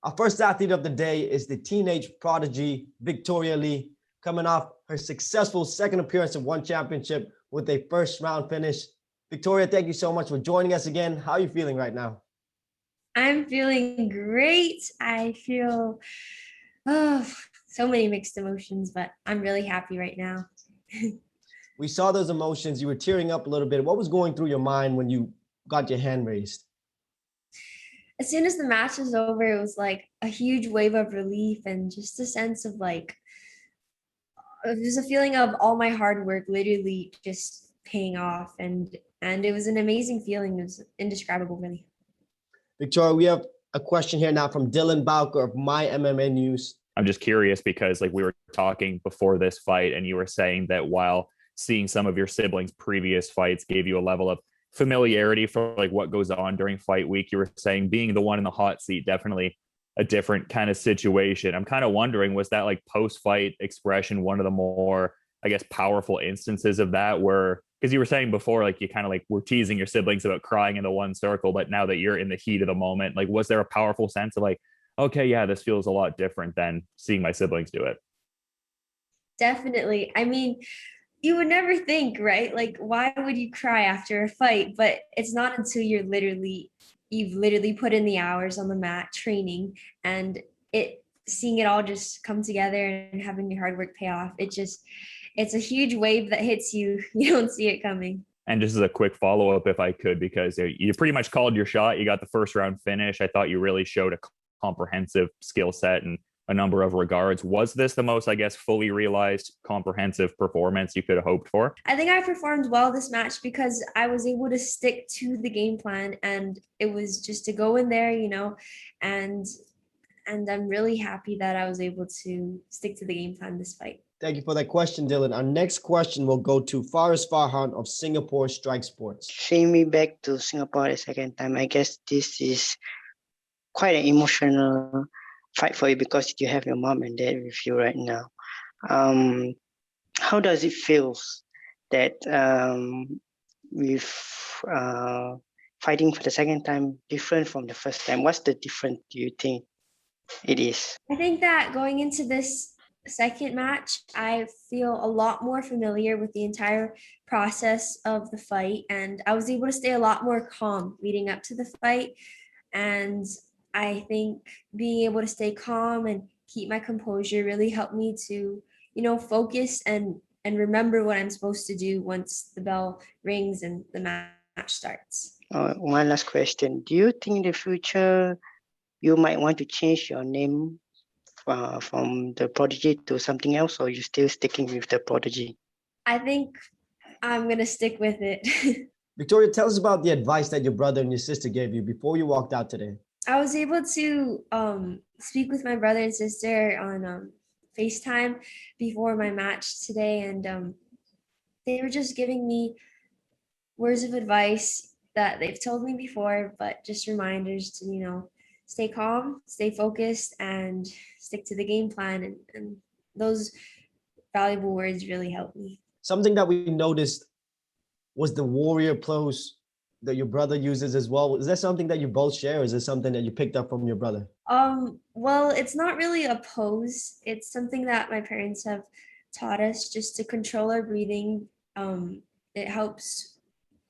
Our first athlete of the day is the teenage prodigy, Victoria Lee, coming off her successful second appearance of One Championship with a first round finish. Victoria, thank you so much for joining us again. How are you feeling right now? I'm feeling great. I feel so many mixed emotions, but I'm really happy right now. We saw those emotions. You were tearing up a little bit. What was going through your mind when you got your hand raised? As soon as the match was over, it was like a huge wave of relief and just a sense of there's a feeling of all my hard work literally just paying off, and it was an amazing feeling. It was indescribable, really. Victoria, we have a question here now from Dylan Bowker of My MMA News. I'm just curious because we were talking before this fight and you were saying that while seeing some of your siblings' previous fights gave you a level of familiarity for what goes on during fight week, you were saying being the one in the hot seat, definitely a different kind of situation. I'm kind of wondering, was that post-fight expression one of the more, I guess, powerful instances of that, where, because you were saying before, you kind of were teasing your siblings about crying in the one circle, but now that you're in the heat of the moment, was there a powerful sense of okay, yeah, this feels a lot different than seeing my siblings do it? Definitely. I mean, you would never think, right? Why would you cry after a fight? But it's not until you've literally put in the hours on the mat training and seeing it all just come together and having your hard work pay off. It's a huge wave that hits you. You don't see it coming. And just as a quick follow-up, if I could, because you pretty much called your shot. You got the first round finish. I thought you really showed a comprehensive skill set in a number of regards. Was this the most, I guess, fully realized comprehensive performance you could have hoped for? I think I performed well this match because I was able to stick to the game plan, and it was just to go in there, and I'm really happy that I was able to stick to the game plan this fight. Thank you for that question, Dylan. Our next question will go to Faris Farhan of Singapore Strike Sports. Seeing me back to Singapore the second time, I guess this is quite an emotional fight for you because you have your mom and dad with you right now. How does it feel that with fighting for the second time different from the first time? What's the difference do you think it is? I think that going into this second match, I feel a lot more familiar with the entire process of the fight, and I was able to stay a lot more calm leading up to the fight. And I think being able to stay calm and keep my composure really helped me to, focus and remember what I'm supposed to do once the bell rings and the match starts. One last question. Do you think in the future you might want to change your name from the Prodigy to something else, or you still sticking with the Prodigy? I think I'm going to stick with it. Victoria, tell us about the advice that your brother and your sister gave you before you walked out today. I was able to speak with my brother and sister on FaceTime before my match today, and they were just giving me words of advice that they've told me before, but just reminders to, stay calm, stay focused, and stick to the game plan. And those valuable words really helped me. Something that we noticed was the warrior pose that your brother uses as well. Is that something that you both share, or is it something that you picked up from your brother? Well, it's not really a pose. It's something that my parents have taught us just to control our breathing. It helps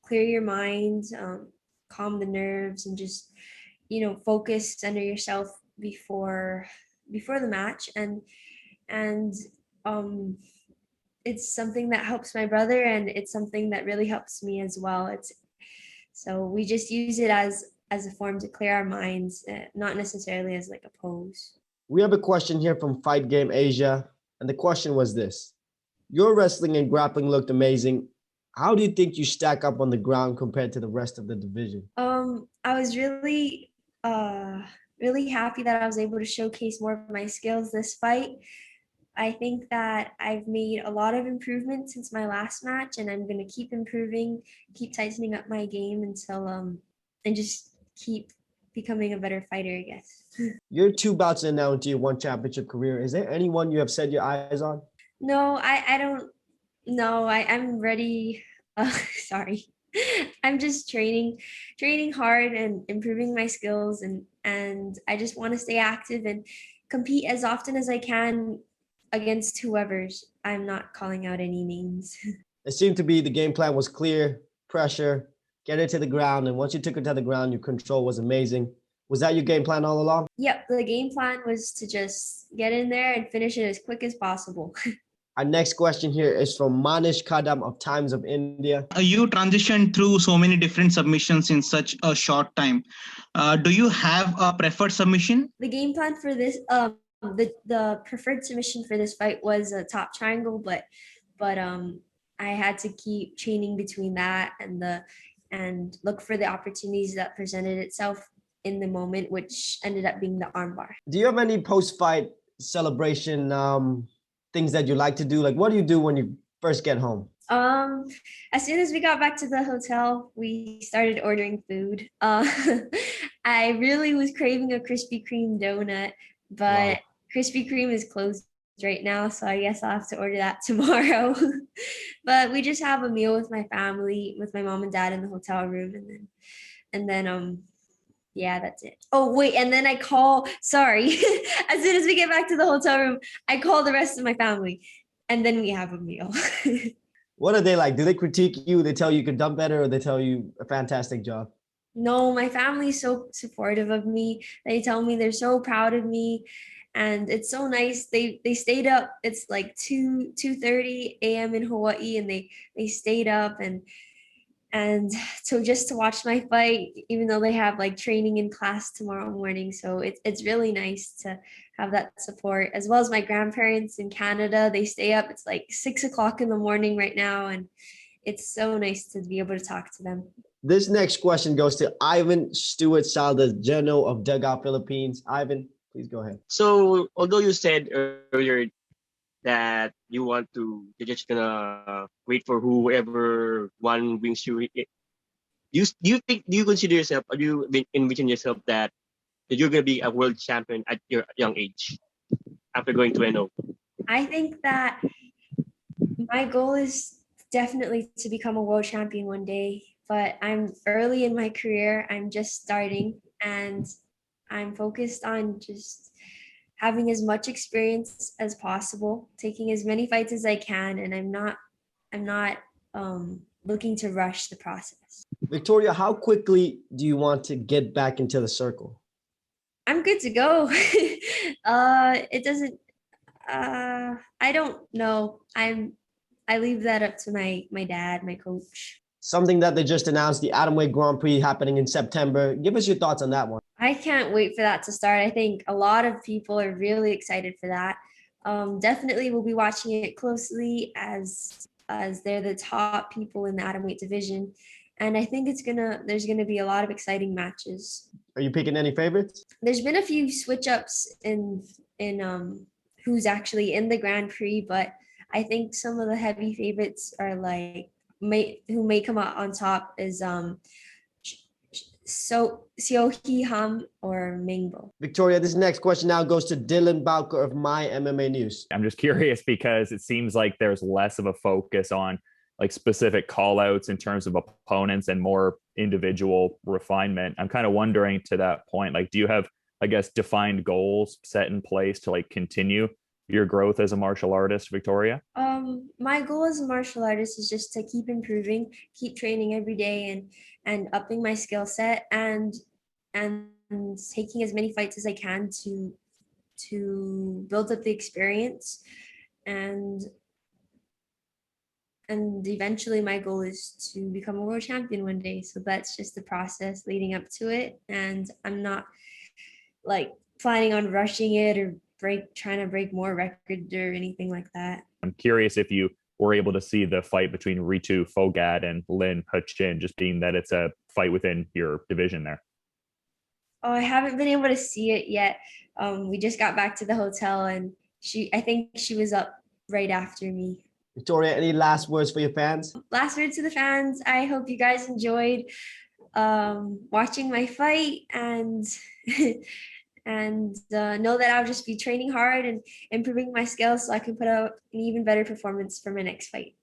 clear your mind, calm the nerves, and just, focus, center yourself before the match. And it's something that helps my brother, and it's something that really helps me as well. So we just use it as a form to clear our minds, not necessarily as a pose. We have a question here from Fight Game Asia, and the question was this. Your wrestling and grappling looked amazing. How do you think you stack up on the ground compared to the rest of the division? I was really happy that I was able to showcase more of my skills this fight. I think that I've made a lot of improvements since my last match, and I'm going to keep improving, keep tightening up my game until and just keep becoming a better fighter, I guess. You're 2 bouts in now into your One Championship career. Is there anyone you have set your eyes on? No, I don't. No, I'm ready. Sorry. I'm just training hard and improving my skills and and I just want to stay active and compete as often as I can against whoever's. I'm not calling out any names. It seemed to be the game plan was clear, pressure, get it to the ground. And once you took it to the ground, your control was amazing. Was that your game plan all along? Yep, the game plan was to just get in there and finish it as quick as possible. Our next question here is from Manish Kadam of Times of India. You transitioned through so many different submissions in such a short time. Do you have a preferred submission? The game plan for this, the preferred submission for this fight was a top triangle, but I had to keep chaining between that and look for the opportunities that presented itself in the moment, which ended up being the armbar. Do you have any post-fight celebration things that you like to do? Like, what do you do when you first get home? As soon as we got back to the hotel, we started ordering food. I really was craving a Krispy Kreme donut, but Wow. Krispy Kreme is closed right now, so I guess I'll have to order that tomorrow. But we just have a meal with my family, with my mom and dad in the hotel room, and then yeah, that's it. Oh wait, and then as soon as we get back to the hotel room, I call the rest of my family, and then we have a meal. What are they like? Do they critique you? They tell you could dump better, or they tell you a fantastic job? No, my family's so supportive of me. They tell me they're so proud of me, and it's so nice. They stayed up. It's like 2:30 a.m. in Hawaii, and they stayed up and so just to watch my fight, even though they have like training in class tomorrow morning. So it's really nice to have that support, as well as my grandparents in Canada. They stay up. It's like 6 o'clock in the morning right now, and it's so nice to be able to talk to them. This next question goes to Ivan Stewart Saldes, General of Dugout Philippines. Ivan, please go ahead. So, although you said earlier that you're just gonna wait for whoever one wins you, do you consider yourself, are you envision yourself that you're gonna be a world champion at your young age after going to NO? I think that my goal is definitely to become a world champion one day, but I'm early in my career. I'm just starting, and I'm focused on just having as much experience as possible, taking as many fights as I can, and I'm not looking to rush the process. Victoria, how quickly do you want to get back into the circle? I'm good to go. It doesn't. I don't know. I leave that up to my dad, my coach. Something that they just announced, the Atomweight Grand Prix happening in September. Give us your thoughts on that one. I can't wait for that to start. I think a lot of people are really excited for that. Definitely we'll be watching it closely as they're the top people in the atomweight division. And I think there's gonna be a lot of exciting matches. Are you picking any favorites? There's been a few switch ups in who's actually in the Grand Prix, but I think some of the heavy favorites are who may come out on top is Seohee Ham or Mingbo. Victoria, this next question now goes to Dylan Bowker of My MMA News. I'm just curious because it seems like there's less of a focus on like specific call outs in terms of opponents and more individual refinement. I'm kind of wondering to that point, like, do you have, I guess, defined goals set in place to like continue your growth as a martial artist, Victoria? My goal as a martial artist is just to keep improving, keep training every day and upping my skill set and taking as many fights as I can to build up the experience and eventually my goal is to become a world champion one day. So that's just the process leading up to it. And I'm not like planning on rushing it or trying to break more records or anything like that. I'm curious if you were able to see the fight between Ritu Phogat and Lin Hachin, just being that it's a fight within your division there. Oh, I haven't been able to see it yet. We just got back to the hotel and I think she was up right after me. Victoria, any last words for your fans? Last words to the fans. I hope you guys enjoyed watching my fight and know that I'll just be training hard and improving my skills so I can put out an even better performance for my next fight.